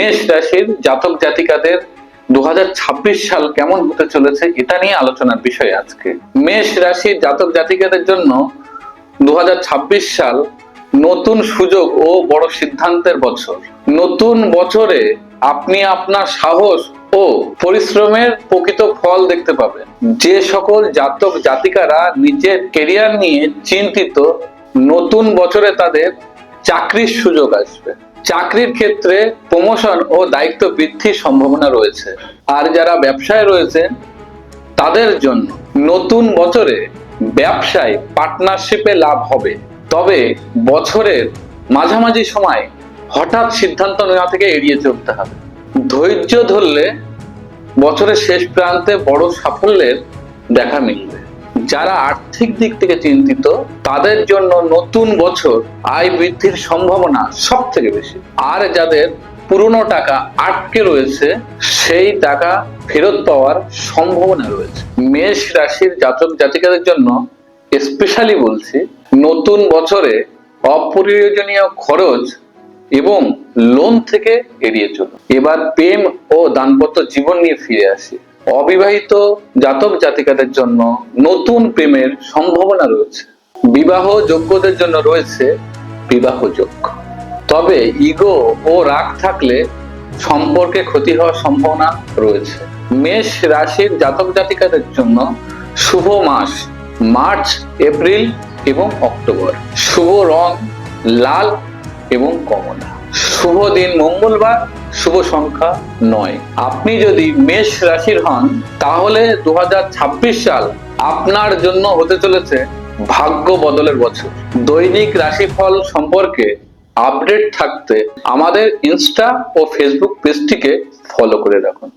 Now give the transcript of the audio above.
মেষ রাশির জাতক জাতিকাদের 2026 সাল কেমন হতে চলেছে এটা নিয়ে আলোচনার বিষয় আজকে। মেষ রাশির জাতক জাতিকাদের জন্য 2026 সাল নতুন সুযোগ ও বড় সিদ্ধান্তের বছর। নতুন বছরে আপনি আপনার সাহস ও পরিশ্রমের প্রকৃত ফল দেখতে পাবেন। যে সকল জাতক জাতিকারা নিজের ক্যারিয়ার নিয়ে চিন্তিত, নতুন বছরে তাদের চাকরির সুযোগ আসবে। চাকরির ক্ষেত্রে প্রমোশন ও দায়িত্ব বৃদ্ধির সম্ভাবনা রয়েছে। আর যারা ব্যবসায় রয়েছেন তাদের জন্য নতুন বছরে ব্যবসায় পার্টনারশিপে লাভ হবে। তবে বছরের মাঝামাঝি সময় হঠাৎ সিদ্ধান্ত নেওয়া থেকে এড়িয়ে চলতে হবে। ধৈর্য ধরলে বছরের শেষ প্রান্তে বড় সাফল্যের দেখা মিলবে। যারা আর্থিক দিক থেকে চিন্তিত তাদের জন্য নতুন বছর আয় বৃদ্ধির সম্ভাবনা সব থেকে বেশি। আর যাদের পুরনো টাকা আটকে রয়েছে সেই টাকা ফেরত পাওয়ার সম্ভাবনা রয়েছে। মেষ রাশির জাতক জাতিকাদের জন্য স্পেশালি বলছি, নতুন বছরে অপ্রয়োজনীয় খরচ এবং লোন থেকে এড়িয়ে চলুন। এবার প্রেম ও দাম্পত্য জীবন নিয়ে ফিরে আসি। অবিবাহিত জাতক জাতিকাদের জন্য নতুন প্রেমের সম্ভাবনা রয়েছে। বিবাহ যোগ্যদের জন্য রয়েছে বিবাহ যোগ্য। তবে ইগো ও রাগ থাকলে সম্পর্কে ক্ষতি হওয়ার সম্ভাবনা রয়েছে। মেষ রাশির জাতক জাতিকাদের জন্য শুভ মাস মার্চ, এপ্রিল এবং অক্টোবর। শুভ রং লাল এবং কমলা। শুভ দিন মঙ্গলবার। শুভ সংখ্যা 9। আপনি যদি মেষ রাশির হন তাহলে 2026 সাল আপনার জন্য হতে চলেছে ভাগ্য বদলের বছর। দৈনিক রাশিফল সম্পর্কে আপডেট থাকতে আমাদের ইনস্টা ও ফেসবুক পেজটিকে ফলো করে রাখুন।